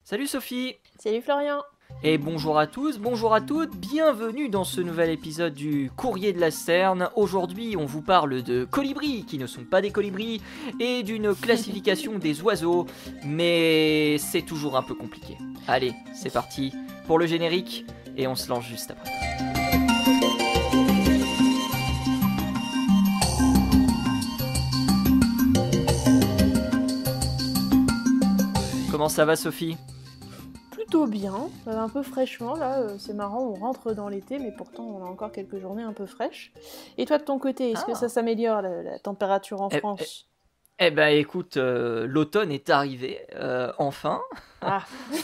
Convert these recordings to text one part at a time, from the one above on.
Salut Sophie. Salut Florian. Et bonjour à tous, bonjour à toutes, bienvenue dans ce nouvel épisode du Courrier de la Cerne. Aujourd'hui on vous parle de colibris qui ne sont pas des colibris et d'une classification des oiseaux, mais c'est toujours un peu compliqué. Allez, c'est parti pour le générique et on se lance juste après. Comment ça va Sophie ? Plutôt bien, un peu fraîchement là, c'est marrant, on rentre dans l'été mais pourtant on a encore quelques journées un peu fraîches. Et toi de ton côté, est-ce que ça s'améliore la température en France ? Eh ben écoute, l'automne est arrivé, enfin,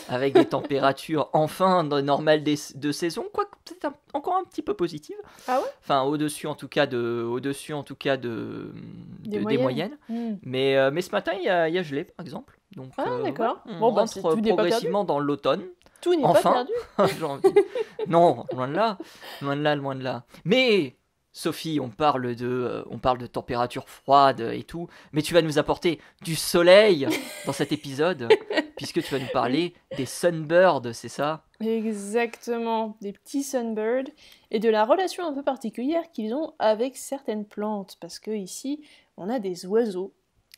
avec des températures enfin normales de saison, quoique peut-être encore un petit peu positives. Ah ouais ? Enfin au-dessus en tout cas des moyennes. Mais ce matin il y a gelé par exemple. Donc, d'accord. On rentre progressivement dans l'automne. Tout n'est pas perdu. Non, loin de là. Mais Sophie, on parle de température froide et tout, mais tu vas nous apporter du soleil dans cet épisode, puisque tu vas nous parler des sunbirds, c'est ça ? Exactement, des petits sunbirds, et de la relation un peu particulière qu'ils ont avec certaines plantes, parce que ici, on a des oiseaux.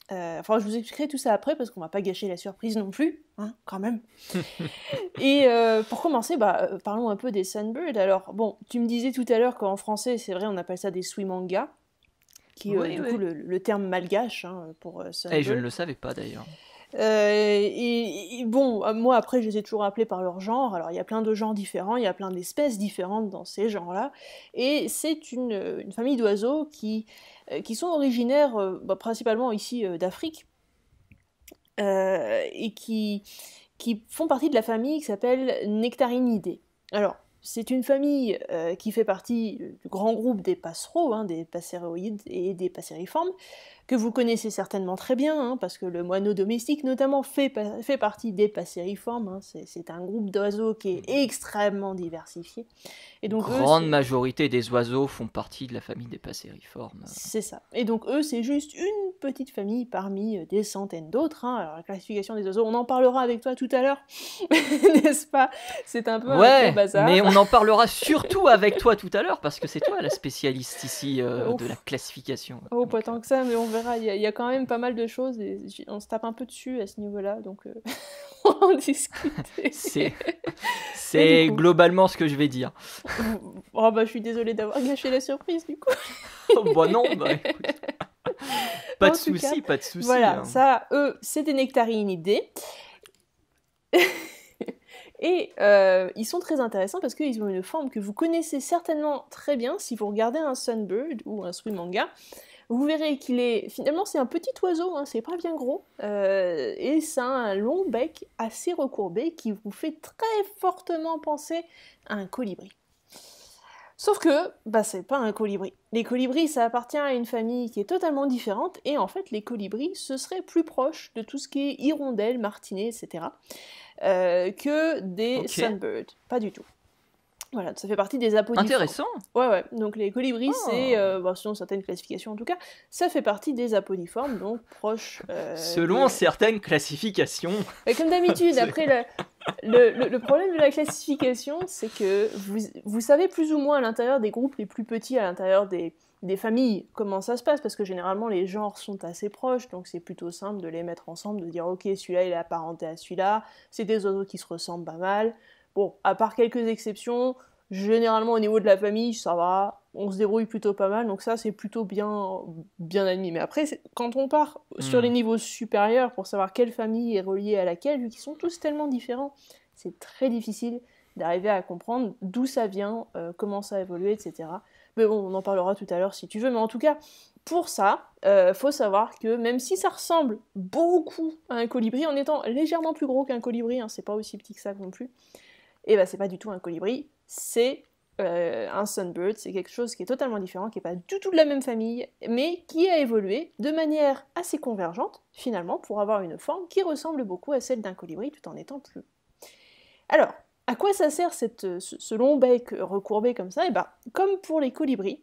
Je vous expliquerai tout ça après, parce qu'on va pas gâcher la surprise non plus, hein, quand même. Et pour commencer, parlons un peu des sunbirds. Alors, bon, tu me disais tout à l'heure qu'en français, c'est vrai, on appelle ça des swimangas, qui est coup le terme malgache pour sunbird. Et je ne le savais pas d'ailleurs. Moi après je les ai toujours appelés par leur genre. Alors il y a plein de genres différents, il y a plein d'espèces différentes dans ces genres-là, et c'est une famille d'oiseaux qui sont originaires principalement ici d'Afrique, et qui font partie de la famille qui s'appelle Nectarinidae. Alors c'est une famille qui fait partie du grand groupe des passereaux, des passéroïdes et des passeriformes, que vous connaissez certainement très bien, parce que le moineau domestique notamment fait partie des passeriformes. C'est un groupe d'oiseaux qui est extrêmement diversifié. Et donc grande majorité des oiseaux font partie de la famille des passeriformes. C'est ça. Et donc eux, c'est juste une petite famille parmi des centaines d'autres. Alors la classification des oiseaux, on en parlera avec toi tout à l'heure, n'est-ce pas ? C'est un peu un bazar. Mais on en parlera surtout avec toi tout à l'heure, parce que c'est toi la spécialiste ici de la classification. Oh, pas tant que ça, mais on verra. Il y a quand même pas mal de choses, et on se tape un peu dessus à ce niveau-là, donc on va en discuter. C'est globalement ce que je vais dire. Je suis désolée d'avoir gâché la surprise, du coup. Non, écoute. Pas de soucis. Voilà, ça, eux, c'est des Nectarinidae. Et ils sont très intéressants parce qu'ils ont une forme que vous connaissez certainement très bien si vous regardez un sunbird ou un swimanga. Vous verrez finalement c'est un petit oiseau, c'est pas bien gros, et ça a un long bec assez recourbé qui vous fait très fortement penser à un colibri. Sauf que, c'est pas un colibri. Les colibris, ça appartient à une famille qui est totalement différente, et en fait, les colibris, ce serait plus proche de tout ce qui est hirondelles, martinets, etc., que des sunbirds. Pas du tout. Voilà, ça fait partie des apodiformes. Intéressant. Ouais. Donc les colibris, c'est, selon certaines classifications en tout cas, ça fait partie des apodiformes, donc proches... selon certaines classifications. Comme d'habitude, après, le problème de la classification, c'est que vous savez plus ou moins à l'intérieur des groupes les plus petits, à l'intérieur des familles, comment ça se passe, parce que généralement les genres sont assez proches, donc c'est plutôt simple de les mettre ensemble, de dire ok, celui-là il est apparenté à celui-là, c'est des oiseaux qui se ressemblent pas mal. Bon, à part quelques exceptions, généralement au niveau de la famille, ça va, on se débrouille plutôt pas mal, donc ça c'est plutôt bien admis. Mais après, quand on part sur les niveaux supérieurs pour savoir quelle famille est reliée à laquelle, vu qu'ils sont tous tellement différents, c'est très difficile d'arriver à comprendre d'où ça vient, comment ça a évolué, etc. Mais bon, on en parlera tout à l'heure si tu veux, mais en tout cas, pour ça, faut savoir que même si ça ressemble beaucoup à un colibri, en étant légèrement plus gros qu'un colibri, c'est pas aussi petit que ça non plus, et c'est pas du tout un colibri, c'est un sunbird, c'est quelque chose qui est totalement différent, qui est pas du tout de la même famille, mais qui a évolué de manière assez convergente, finalement, pour avoir une forme qui ressemble beaucoup à celle d'un colibri, tout en étant plus. Alors, à quoi ça sert ce long bec recourbé comme ça ? Comme pour les colibris,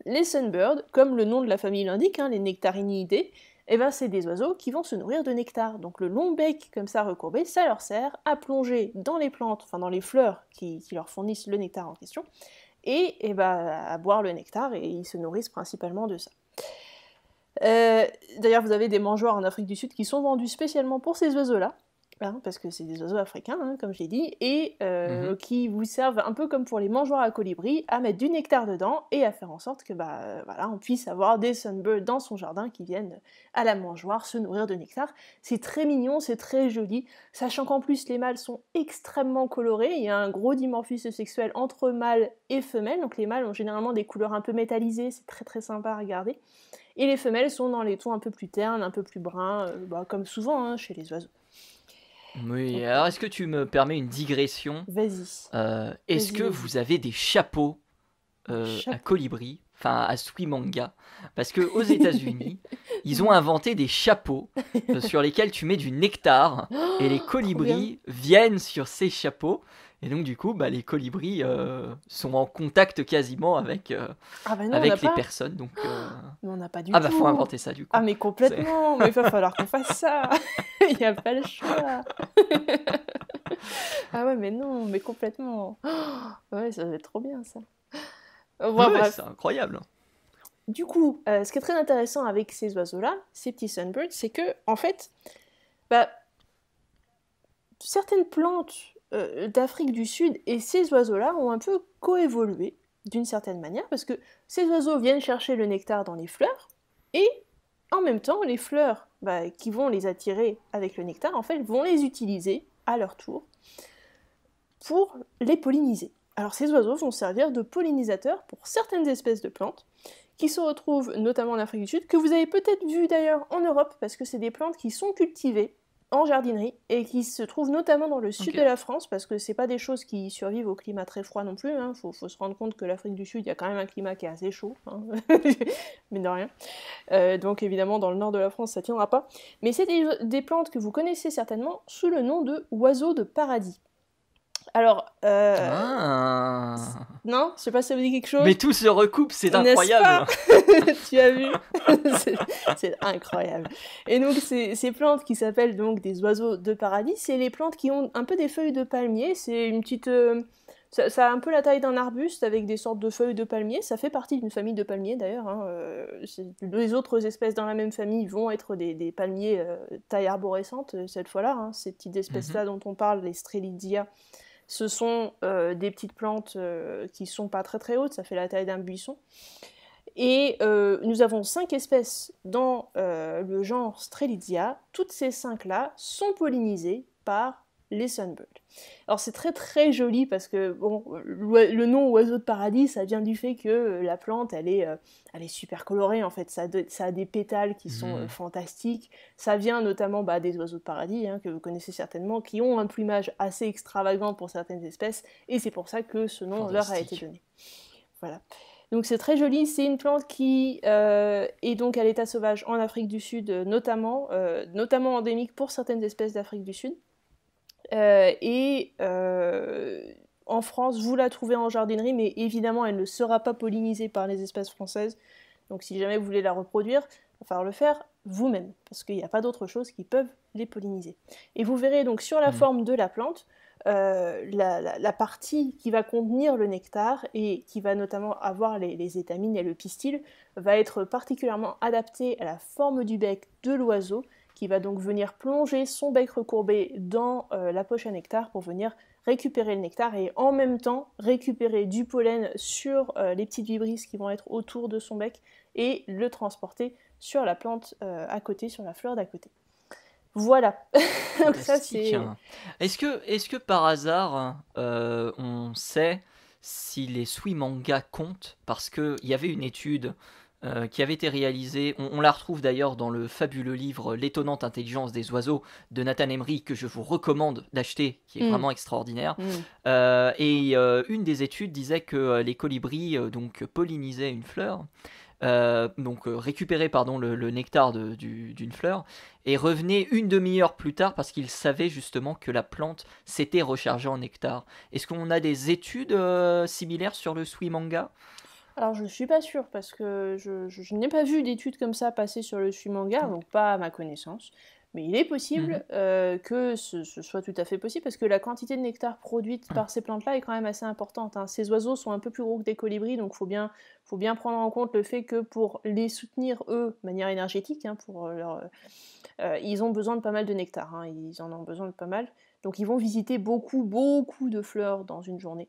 les sunbirds, comme le nom de la famille l'indique, les Nectarinidae, eh ben, c'est des oiseaux qui vont se nourrir de nectar. Donc le long bec comme ça recourbé, ça leur sert à plonger dans les plantes, enfin dans les fleurs qui leur fournissent le nectar en question, et ben, à boire le nectar, et ils se nourrissent principalement de ça. D'ailleurs, vous avez des mangeoires en Afrique du Sud qui sont vendus spécialement pour ces oiseaux-là, hein, parce que c'est des oiseaux africains, hein, comme j'ai dit, et qui vous servent un peu comme pour les mangeoires à colibri, à mettre du nectar dedans et à faire en sorte que voilà, on puisse avoir des sunbirds dans son jardin qui viennent à la mangeoire se nourrir de nectar. C'est très mignon, c'est très joli, sachant qu'en plus les mâles sont extrêmement colorés, il y a un gros dimorphisme sexuel entre mâles et femelles, donc les mâles ont généralement des couleurs un peu métallisées, c'est très très sympa à regarder, et les femelles sont dans les tons un peu plus ternes, un peu plus bruns, comme souvent hein, chez les oiseaux. Oui, donc, alors est-ce que tu me permets une digression ? Vas-y. Est-ce que vous avez des chapeaux à colibri, enfin à Swi-Manga ? Parce qu'aux États-Unis, ils ont inventé des chapeaux sur lesquels tu mets du nectar et les colibris viennent sur ces chapeaux. Et donc du coup, les colibris sont en contact quasiment avec les personnes. Donc, mais on n'a pas du tout. Ah faut inventer ça du coup. Ah mais complètement, mais il va falloir qu'on fasse ça. Il n'y a pas le choix. Ah ouais mais non, mais complètement. Ouais, ça va être trop bien ça. Bref. C'est incroyable. Du coup, ce qui est très intéressant avec ces oiseaux-là, ces petits sunbirds, c'est que, en fait, certaines plantes d'Afrique du Sud et ces oiseaux-là ont un peu coévolué d'une certaine manière, parce que ces oiseaux viennent chercher le nectar dans les fleurs, et en même temps, les fleurs qui vont les attirer avec le nectar, en fait, vont les utiliser à leur tour pour les polliniser. Alors ces oiseaux vont servir de pollinisateurs pour certaines espèces de plantes, qui se retrouvent notamment en Afrique du Sud, que vous avez peut-être vu d'ailleurs en Europe, parce que c'est des plantes qui sont cultivées en jardinerie, et qui se trouvent notamment dans le sud de la France, parce que c'est pas des choses qui survivent au climat très froid non plus, hein. Faut se rendre compte que l'Afrique du Sud, il y a quand même un climat qui est assez chaud, hein. Mais de rien. Donc évidemment, dans le nord de la France, ça tiendra pas. Mais c'est des plantes que vous connaissez certainement sous le nom de oiseaux de paradis. Alors, non, je sais pas si ça vous dit quelque chose. Mais tout se recoupe, c'est incroyable. Tu as vu. C'est incroyable. Et donc ces plantes qui s'appellent donc des oiseaux de paradis, c'est les plantes qui ont un peu des feuilles de palmier. C'est une petite, ça a un peu la taille d'un arbuste avec des sortes de feuilles de palmier. Ça fait partie d'une famille de palmiers d'ailleurs, hein. Les autres espèces dans la même famille vont être des palmiers taille arborescente cette fois-là, hein. Ces petites espèces-là dont on parle, les Strelitzia. Ce sont des petites plantes qui sont pas très très hautes, ça fait la taille d'un buisson. Et nous avons 5 espèces dans le genre Strelitzia. Toutes ces 5-là sont pollinisées par les sunbirds. Alors c'est très très joli parce que bon, le nom oiseau de paradis, ça vient du fait que la plante elle est super colorée en fait, ça a des pétales qui sont fantastiques. Ça vient notamment des oiseaux de paradis, hein, que vous connaissez certainement, qui ont un plumage assez extravagant pour certaines espèces, et c'est pour ça que ce nom leur a été donné. Voilà. Donc c'est très joli, c'est une plante qui est donc à l'état sauvage en Afrique du Sud notamment endémique pour certaines espèces d'Afrique du Sud. En France, vous la trouvez en jardinerie, mais évidemment, elle ne sera pas pollinisée par les espèces françaises. Donc si jamais vous voulez la reproduire, il va falloir le faire vous-même, parce qu'il n'y a pas d'autre chose qui peuvent les polliniser. Et vous verrez donc sur la forme de la plante, la partie qui va contenir le nectar et qui va notamment avoir les étamines et le pistil va être particulièrement adaptée à la forme du bec de l'oiseau, qui va donc venir plonger son bec recourbé dans la poche à nectar pour venir récupérer le nectar et en même temps récupérer du pollen sur les petites vibrisses qui vont être autour de son bec et le transporter sur la plante à côté, sur la fleur d'à côté. Voilà. Donc ça, c'est... Est-ce que par hasard, on sait si les Swi-Manga comptent ? Parce qu'il y avait une étude qui avait été réalisée, on la retrouve d'ailleurs dans le fabuleux livre L'étonnante intelligence des oiseaux de Nathan Emery, que je vous recommande d'acheter, qui est vraiment extraordinaire. Et une des études disait que les colibris donc pollinisaient une fleur, récupéraient le nectar d'une fleur, et revenaient une demi-heure plus tard parce qu'ils savaient justement que la plante s'était rechargée en nectar. Est-ce qu'on a des études similaires sur le Swi-Manga ? Alors, je suis pas sûre parce que je n'ai pas vu d'études comme ça passer sur le suimanga, donc pas à ma connaissance. Mais il est Mhm. possible que ce soit tout à fait possible parce que la quantité de nectar produite par ces plantes-là est quand même assez importante, hein. Ces oiseaux sont un peu plus gros que des colibris, donc faut bien prendre en compte le fait que pour les soutenir, eux, de manière énergétique, hein, ils ont besoin de pas mal de nectar, hein, ils en ont besoin de pas mal. Donc ils vont visiter beaucoup de fleurs dans une journée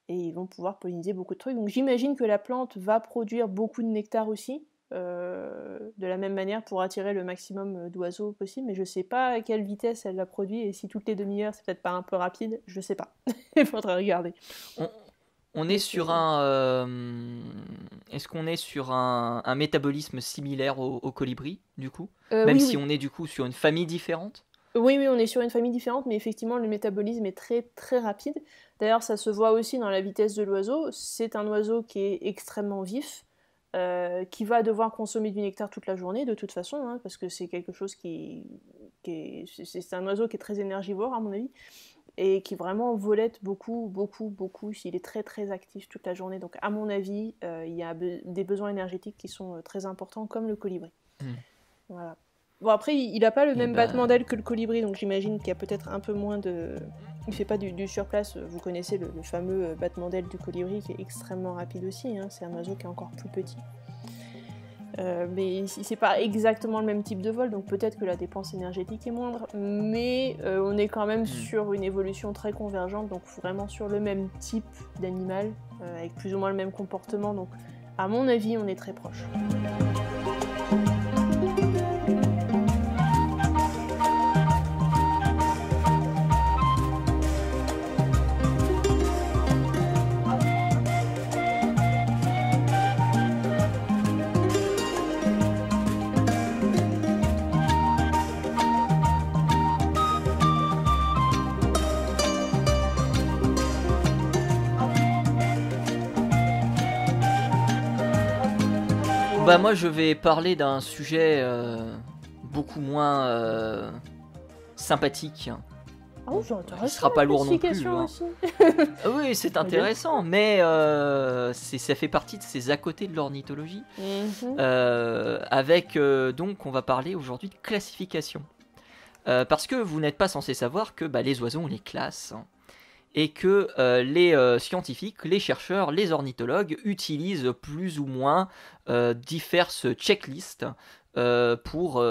et ils vont pouvoir polliniser beaucoup de trucs. Donc j'imagine que la plante va produire beaucoup de nectar aussi, de la même manière pour attirer le maximum d'oiseaux possible, mais je sais pas à quelle vitesse elle la produit et si toutes les demi-heures c'est peut-être pas un peu rapide, je sais pas. Il faudrait regarder. On, on est Mais sur c'est... un. Est-ce qu'on est sur un métabolisme similaire au colibri, du coup? Même Oui, si oui. on est du coup sur une famille différente? Oui, oui, on est sur une famille différente, mais effectivement, le métabolisme est très rapide. D'ailleurs, ça se voit aussi dans la vitesse de l'oiseau. C'est un oiseau qui est extrêmement vif, qui va devoir consommer du nectar toute la journée, de toute façon, hein, parce que c'est quelque chose c'est un oiseau qui est très énergivore, à mon avis, et qui vraiment volette beaucoup. Il est très actif toute la journée. Donc, à mon avis, il y a des besoins énergétiques qui sont très importants, comme le colibri. Hmm. Voilà. Bon, après, il n'a pas le Eh même battement ben. d'aile que le colibri, donc j'imagine qu'il y a peut-être un peu moins de... Il fait pas du surplace. Vous connaissez le fameux battement d'aile du colibri qui est extrêmement rapide aussi, hein. C'est un oiseau qui est encore plus petit. Mais c'est pas exactement le même type de vol, donc peut-être que la dépense énergétique est moindre, mais on est quand même Hmm. sur une évolution très convergente, donc vraiment sur le même type d'animal, avec plus ou moins le même comportement, donc à mon avis, on est très proche. Bah, moi, je vais parler d'un sujet beaucoup moins sympathique. Ah oui, Bon, c'est il intéressant sera la pas lourd non plus, classification hein. aussi. Ah oui, c'est J'aime bien. intéressant, mais ça fait partie de ces à côté de l'ornithologie. Mhm. Avec donc, on va parler aujourd'hui de classification. Parce que vous n'êtes pas censé savoir que les oiseaux, on les classe, hein, et que les scientifiques, les chercheurs, les ornithologues utilisent plus ou moins diverses checklists pour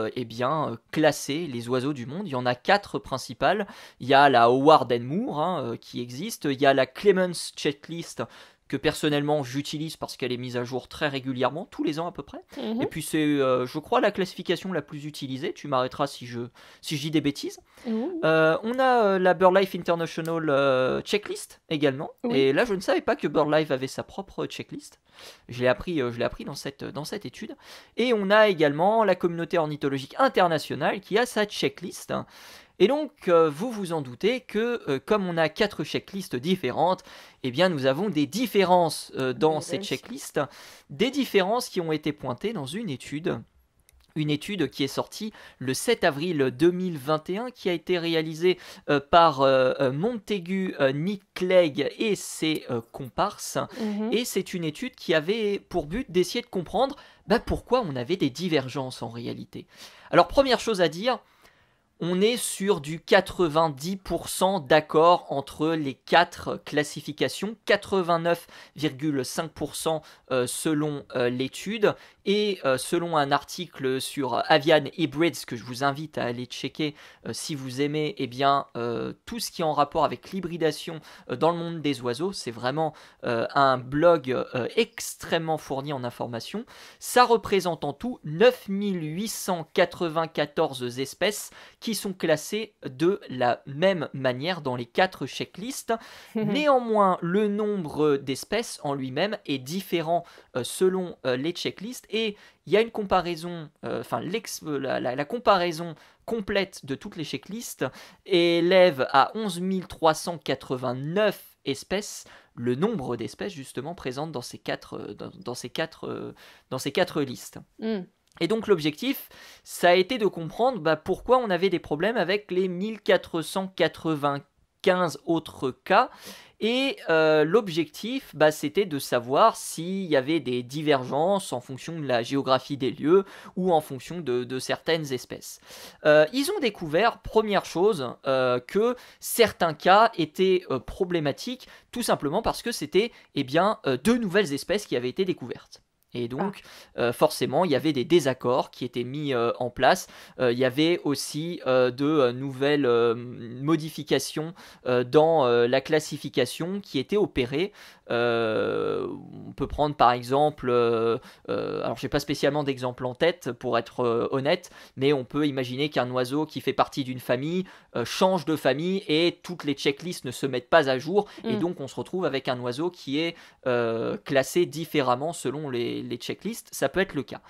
classer les oiseaux du monde. Il y en a 4 principales. Il y a la Howard and Moore, hein, qui existe. Il y a la Clemens checklist que personnellement j'utilise parce qu'elle est mise à jour très régulièrement, tous les ans à peu près. Et Mhm. puis c'est, je crois, la classification la plus utilisée. Tu m'arrêteras si je dis des bêtises. Mhm. On a la BirdLife International checklist également. Oui. Et là, je ne savais pas que BirdLife avait sa propre checklist. Je l'ai appris dans cette étude. Et on a également la communauté ornithologique internationale qui a sa checklist. Et donc, vous vous en doutez que comme on a 4 checklists différentes, eh bien, nous avons des différences dans Eh ces ben oui. checklists, des différences qui ont été pointées dans une étude qui est sortie le 7 avril 2021, qui a été réalisée par Montaigu, Nick Clegg et ses comparses. Mhm. Et c'est une étude qui avait pour but d'essayer de comprendre pourquoi on avait des divergences en réalité. Alors, première chose à dire, on est sur du 90% d'accord entre les 4 classifications, 89,5% selon l'étude, et selon un article sur Avian Hybrids que je vous invite à aller checker si vous aimez tout ce qui est en rapport avec l'hybridation dans le monde des oiseaux. C'est vraiment un blog extrêmement fourni en informations. Ça représente en tout 9894 espèces qui sont classées de la même manière dans les 4 checklists. Néanmoins, le nombre d'espèces en lui-même est différent selon les checklists, et il y a une comparaison, la comparaison complète de toutes les checklists élève à 11 389 espèces, le nombre d'espèces justement présentes dans ces quatre listes. Mhm. Et donc l'objectif, ça a été de comprendre pourquoi on avait des problèmes avec les 1484 15 autres cas. Et l'objectif, c'était de savoir s'il y avait des divergences en fonction de la géographie des lieux ou en fonction de certaines espèces. Ils ont découvert, première chose, que certains cas étaient problématiques, tout simplement parce que c'était deux nouvelles espèces qui avaient été découvertes. Et donc, forcément, il y avait des désaccords qui étaient mis en place. Il y avait aussi de nouvelles modifications dans la classification qui étaient opérées. On peut prendre par exemple, alors j'ai pas spécialement d'exemple en tête pour être honnête, mais on peut imaginer qu'un oiseau qui fait partie d'une famille change de famille et toutes les checklists ne se mettent pas à jour, et donc on se retrouve avec un oiseau qui est classé différemment selon les checklists. Ça peut être le cas.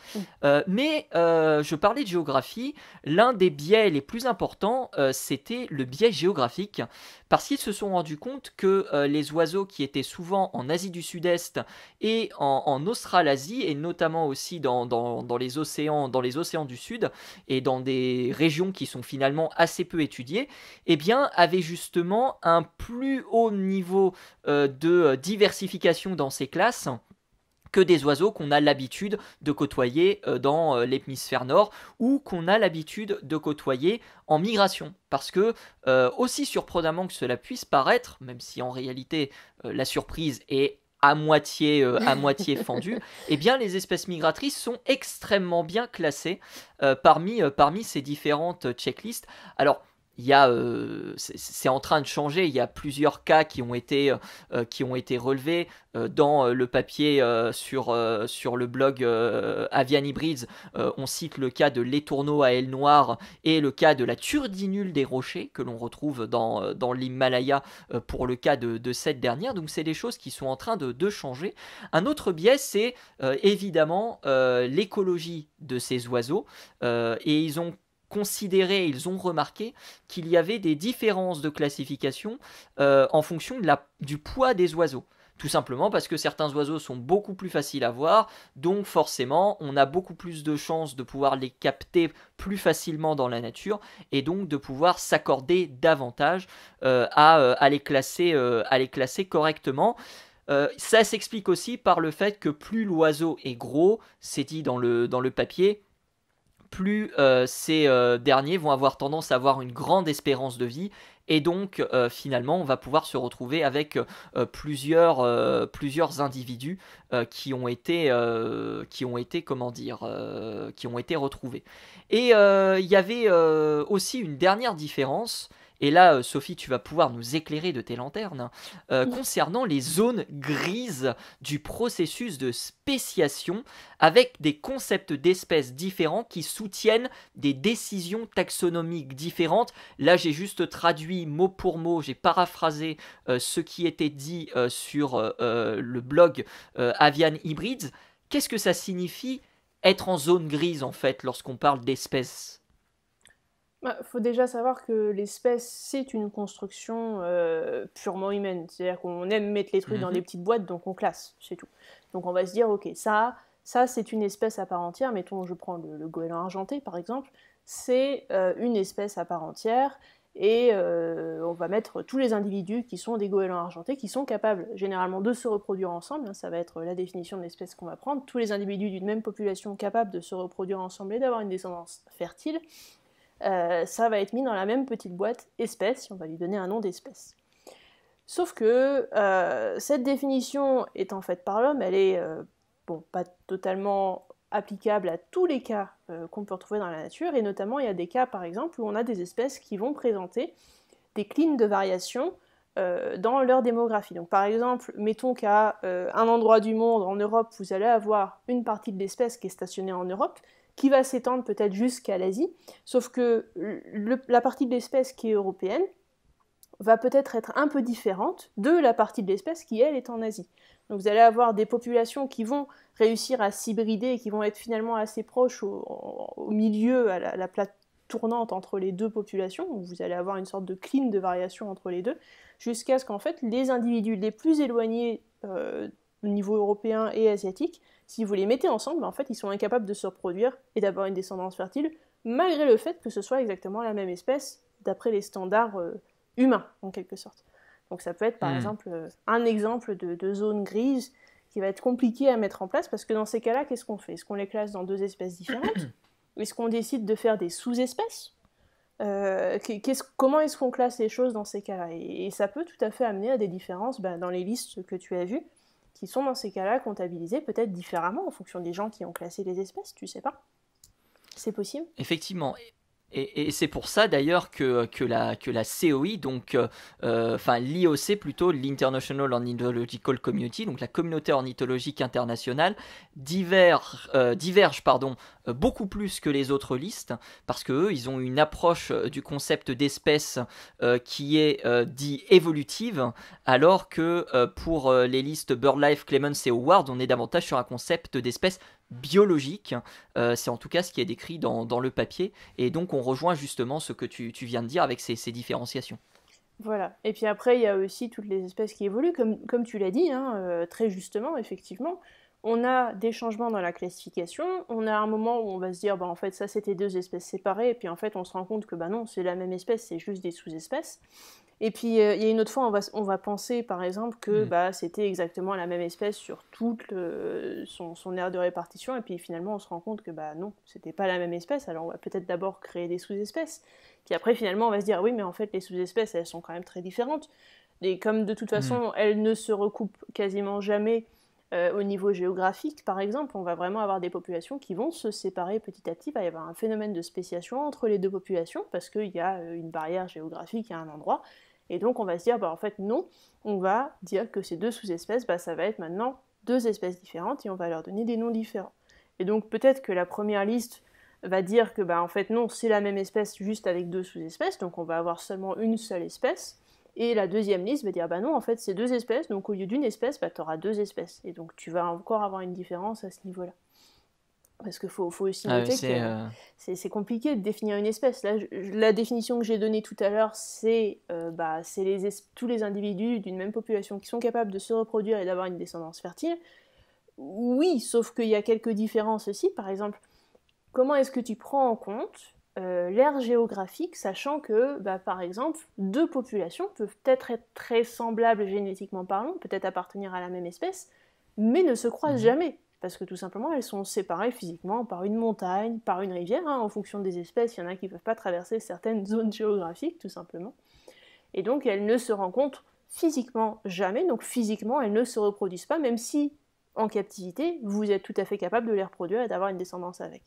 Mais je parlais de géographie, l'un des biais les plus importants, c'était le biais géographique, parce qu'ils se sont rendus compte que les oiseaux qui étaient souvent en Asie du Sud-Est et en Australasie, et notamment aussi dans les océans du Sud, et dans des régions qui sont finalement assez peu étudiées, avaient justement un plus haut niveau de diversification dans ces classes que des oiseaux qu'on a l'habitude de côtoyer dans l'hémisphère nord, ou qu'on a l'habitude de côtoyer en migration. Parce que, aussi surprenamment que cela puisse paraître, même si en réalité la surprise est à moitié fendue, les espèces migratrices sont extrêmement bien classées parmi ces différentes checklists. Alors, c'est en train de changer. Il y a plusieurs cas qui ont été relevés dans le papier sur le blog Avian Hybrids. On cite le cas de l'étourneau à aile noire et le cas de la turdinule des rochers que l'on retrouve dans l'Himalaya pour le cas de cette dernière. Donc c'est des choses qui sont en train de changer. Un autre biais, c'est évidemment l'écologie de ces oiseaux, et ils ont remarqué qu'il y avait des différences de classification en fonction du poids des oiseaux. Tout simplement parce que certains oiseaux sont beaucoup plus faciles à voir, donc forcément on a beaucoup plus de chances de pouvoir les capter plus facilement dans la nature, et donc de pouvoir s'accorder davantage à les classer correctement. Ça s'explique aussi par le fait que plus l'oiseau est gros, c'est dit dans le papier, plus ces derniers vont avoir tendance à avoir une grande espérance de vie, et donc finalement on va pouvoir se retrouver avec plusieurs individus qui ont été retrouvés. Et il y avait aussi une dernière différence. Et là, Sophie, tu vas pouvoir nous éclairer de tes lanternes, concernant les zones grises du processus de spéciation, avec des concepts d'espèces différents qui soutiennent des décisions taxonomiques différentes. Là, j'ai juste traduit mot pour mot, j'ai paraphrasé ce qui était dit sur le blog Avian Hybrids. Qu'est-ce que ça signifie être en zone grise, en fait, lorsqu'on parle d'espèces ? Faut déjà savoir que l'espèce, c'est une construction purement humaine. C'est-à-dire qu'on aime mettre les trucs dans des petites boîtes, donc on classe, c'est tout. Donc on va se dire, ok, ça c'est une espèce à part entière. Mettons, je prends le goéland argenté, par exemple. C'est une espèce à part entière, et on va mettre tous les individus qui sont des goélands argentés, qui sont capables généralement de se reproduire ensemble. Ça va être la définition de l'espèce qu'on va prendre. Tous les individus d'une même population capables de se reproduire ensemble et d'avoir une descendance fertile. Ça va être mis dans la même petite boîte espèce, on va lui donner un nom d'espèce. Sauf que cette définition étant faite par l'homme, elle est pas totalement applicable à tous les cas qu'on peut retrouver dans la nature, et notamment il y a des cas par exemple où on a des espèces qui vont présenter des clines de variation dans leur démographie. Donc par exemple, mettons qu'à un endroit du monde, en Europe, vous allez avoir une partie de l'espèce qui est stationnée en Europe, qui va s'étendre peut-être jusqu'à l'Asie, sauf que la partie de l'espèce qui est européenne va peut-être être un peu différente de la partie de l'espèce qui, elle, est en Asie. Donc vous allez avoir des populations qui vont réussir à s'hybrider et qui vont être finalement assez proches au milieu, à la plate tournante entre les deux populations, où vous allez avoir une sorte de cline de variation entre les deux, jusqu'à ce qu'en fait les individus les plus éloignés au niveau européen et asiatique, si vous les mettez ensemble, en fait, ils sont incapables de se reproduire et d'avoir une descendance fertile, malgré le fait que ce soit exactement la même espèce, d'après les standards humain, en quelque sorte. Donc ça peut être par exemple un exemple de zone grise qui va être compliqué à mettre en place, parce que dans ces cas-là, qu'est-ce qu'on fait? Est-ce qu'on les classe dans 2 espèces différentes? Est-ce qu'on décide de faire des sous-espèces? Comment est-ce qu'on classe les choses dans ces cas-là? Et ça peut tout à fait amener à des différences dans les listes que tu as vues, qui sont dans ces cas-là comptabilisées peut-être différemment en fonction des gens qui ont classé les espèces, tu sais pas? C'est possible? Effectivement. Et c'est pour ça d'ailleurs que la COI, donc enfin l'IOC plutôt, l'International Ornithological Community, donc la communauté ornithologique internationale, diverge beaucoup plus que les autres listes, parce qu'eux, ils ont une approche du concept d'espèce qui est dit évolutive, alors que pour les listes BirdLife, Clements et Howard, on est davantage sur un concept d'espèce biologique, c'est en tout cas ce qui est décrit dans le papier, et donc on rejoint justement ce que tu viens de dire avec ces différenciations. Voilà. Et puis après, il y a aussi toutes les espèces qui évoluent, comme tu l'as dit, très justement, effectivement. On a des changements dans la classification, on a un moment où on va se dire, en fait, ça c'était 2 espèces séparées, et puis en fait, on se rend compte que non, c'est la même espèce, c'est juste des sous-espèces. Et puis, il y a une autre fois, on va penser, par exemple, que c'était exactement la même espèce sur toute son aire de répartition, et puis finalement, on se rend compte que non, c'était pas la même espèce, alors on va peut-être d'abord créer des sous-espèces. Puis après, finalement, on va se dire, oui, mais en fait, les sous-espèces, elles sont quand même très différentes. Et comme de toute façon, elles ne se recoupent quasiment jamais au niveau géographique, par exemple, on va vraiment avoir des populations qui vont se séparer petit à petit. Il va y avoir un phénomène de spéciation entre les 2 populations, parce qu'il y a une barrière géographique à un endroit. Et donc, on va se dire, en fait, non, on va dire que ces 2 sous-espèces, ça va être maintenant 2 espèces différentes, et on va leur donner des noms différents. Et donc, peut-être que la première liste va dire que, en fait, non, c'est la même espèce, juste avec 2 sous-espèces, donc on va avoir seulement une seule espèce. Et la deuxième liste va dire, non, en fait, c'est 2 espèces, donc au lieu d'une espèce, tu auras 2 espèces. Et donc, tu vas encore avoir une différence à ce niveau-là. Parce qu'il faut aussi noter que c'est compliqué de définir une espèce. Là, la définition que j'ai donnée tout à l'heure, c'est tous les individus d'une même population qui sont capables de se reproduire et d'avoir une descendance fertile. Oui, sauf qu'il y a quelques différences aussi. Par exemple, comment est-ce que tu prends en compte l'aire géographique, sachant que, par exemple, 2 populations peuvent peut-être être très semblables génétiquement parlant, peut-être appartenir à la même espèce, mais ne se croisent jamais, parce que tout simplement, elles sont séparées physiquement par une montagne, par une rivière, en fonction des espèces, il y en a qui ne peuvent pas traverser certaines zones géographiques, tout simplement, et donc elles ne se rencontrent physiquement jamais, donc physiquement, elles ne se reproduisent pas, même si, en captivité, vous êtes tout à fait capable de les reproduire et d'avoir une descendance avec.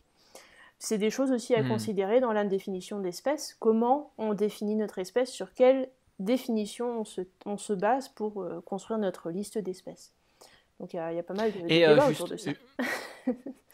C'est des choses aussi à considérer dans la définition d'espèce. Comment on définit notre espèce, sur quelle définition on se base pour construire notre liste d'espèces. Donc il y a pas mal de débats autour de ça.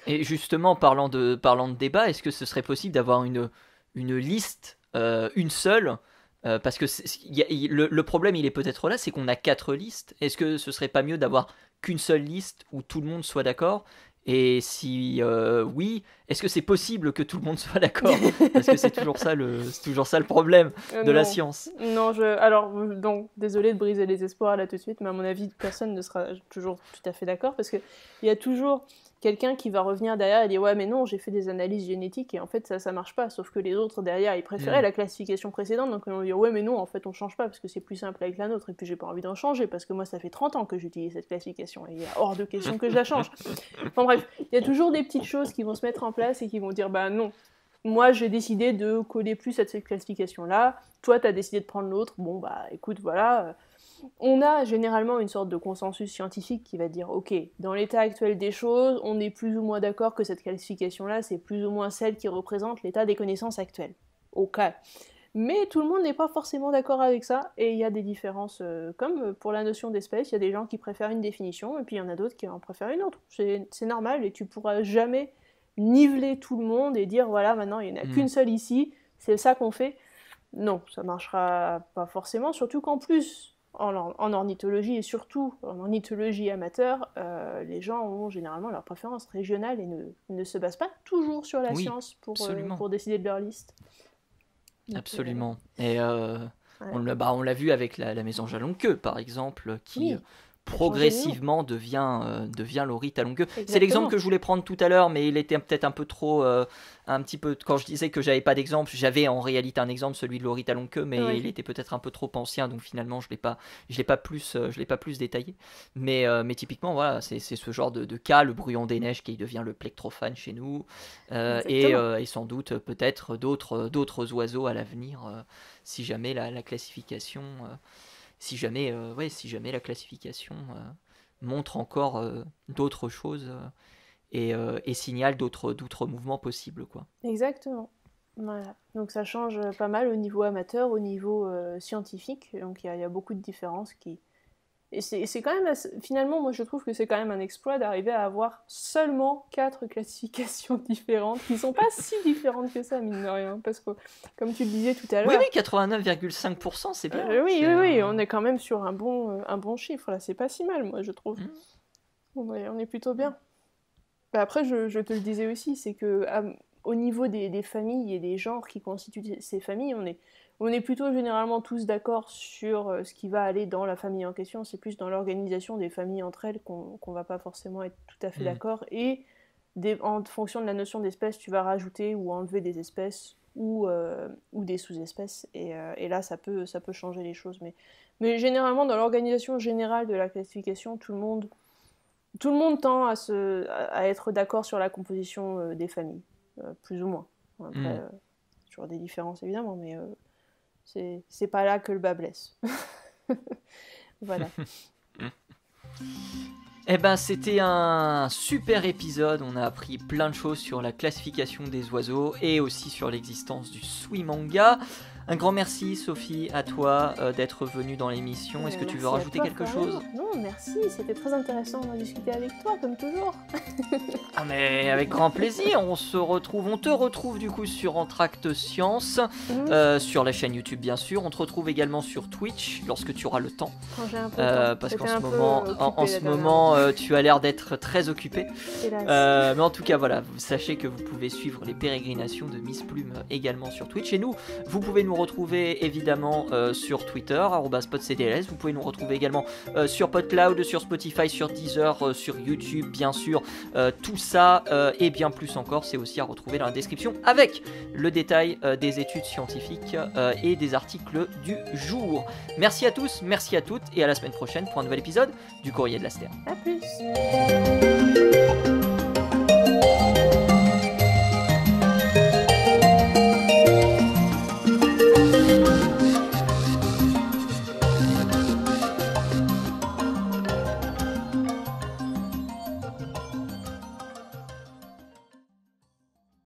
Et justement, parlant de débat, est-ce que ce serait possible d'avoir une liste, une seule parce que le problème, il est peut-être là, c'est qu'on a 4 listes. Est-ce que ce serait pas mieux d'avoir qu'une seule liste où tout le monde soit d'accord? Et si oui, est-ce que c'est possible que tout le monde soit d'accord? Parce que c'est toujours ça le problème de la science. Non, alors donc désolé de briser les espoirs là tout de suite, mais à mon avis personne ne sera toujours tout à fait d'accord, parce que il y a toujours quelqu'un qui va revenir derrière et dire ouais mais non, j'ai fait des analyses génétiques et en fait ça marche pas, sauf que les autres derrière ils préféraient la classification précédente, donc ils vont dire ouais mais non, en fait on change pas parce que c'est plus simple avec la nôtre, et puis j'ai pas envie d'en changer parce que moi ça fait 30 ans que j'utilise cette classification et il est hors de question que je la change. Enfin bref, il y a toujours des petites choses qui vont se mettre en place et qui vont dire non, moi j'ai décidé de coller plus à cette classification là, toi t'as décidé de prendre l'autre, bon écoute voilà. On a généralement une sorte de consensus scientifique qui va dire ok, dans l'état actuel des choses, on est plus ou moins d'accord que cette classification-là, c'est plus ou moins celle qui représente l'état des connaissances actuelles. Ok. Mais tout le monde n'est pas forcément d'accord avec ça, et il y a des différences, comme pour la notion d'espèce, il y a des gens qui préfèrent une définition, et puis il y en a d'autres qui en préfèrent une autre. C'est normal, et tu pourras jamais niveler tout le monde et dire voilà, maintenant il n'y en a qu'une seule ici, c'est ça qu'on fait. Non, ça marchera pas forcément, surtout qu'en plus, en ornithologie, et surtout en ornithologie amateur, les gens ont généralement leur préférence régionale et ne se basent pas toujours sur la science pour décider de leur liste. Donc, absolument. Et on l'a vu avec la maison Jalonqueux, par exemple, qui progressivement devient l'orite à longue queue. Exactement. C'est l'exemple que je voulais prendre tout à l'heure, mais il était peut-être un peu trop... un petit peu, quand je disais que j'avais pas d'exemple, j'avais en réalité un exemple, celui de l'orite à longue queue, mais Oui. il était peut-être un peu trop ancien, donc finalement je l'ai pas plus détaillé. Mais typiquement, voilà, c'est ce genre de cas, le brouillon des neiges qui devient le plectrophane chez nous, et sans doute peut-être d'autres oiseaux à l'avenir, si jamais la classification... si jamais la classification montre encore d'autres choses et signale d'autres mouvements possibles, quoi. Exactement. Voilà. Donc ça change pas mal au niveau amateur, au niveau scientifique. Donc il y a beaucoup de différences qui... Et c'est quand même finalement, moi je trouve que c'est quand même un exploit d'arriver à avoir seulement 4 classifications différentes, qui sont pas si différentes que ça, mine de rien, parce que, comme tu le disais tout à l'heure... Oui, 89,5%, c'est bien. Oui, on est quand même sur un bon chiffre, là, c'est pas si mal, moi je trouve. On est plutôt bien. Bah, après, je te le disais aussi, c'est que au niveau des familles et des genres qui constituent ces familles, on est plutôt généralement tous d'accord sur ce qui va aller dans la famille en question. C'est plus dans l'organisation des familles entre elles qu'on va pas forcément être tout à fait d'accord. Et en fonction de la notion d'espèce, tu vas rajouter ou enlever des espèces ou des sous-espèces. Et là, ça peut changer les choses. Mais généralement, dans l'organisation générale de la classification, tout le monde tend à être d'accord sur la composition des familles, plus ou moins. Après, toujours des différences évidemment, mais c'est pas là que le bas blesse. Voilà. Eh ben, c'était un super épisode. On a appris plein de choses sur la classification des oiseaux et aussi sur l'existence du Suimanga. Un grand merci, Sophie, à toi d'être venue dans l'émission. Est-ce que tu veux rajouter quelque chose ? Non, merci. C'était très intéressant d'en discuter avec toi, comme toujours. Ah, mais avec grand plaisir. On te retrouve du coup sur Entracte Science, sur la chaîne YouTube bien sûr. On te retrouve également sur Twitch lorsque tu auras le temps. Quand j'ai un peu de temps. Parce qu'en ce moment, tu as l'air d'être très occupé. Mais en tout cas, voilà, sachez que vous pouvez suivre les pérégrinations de Miss Plume également sur Twitch. Et nous, vous pouvez nous retrouver évidemment sur Twitter, @podcdls. Vous pouvez nous retrouver également sur PodCloud, sur Spotify, sur Deezer, sur YouTube, bien sûr. Tout ça et bien plus encore, c'est aussi à retrouver dans la description avec le détail des études scientifiques et des articles du jour. Merci à tous, merci à toutes et à la semaine prochaine pour un nouvel épisode du Courrier de la Sterne. À plus.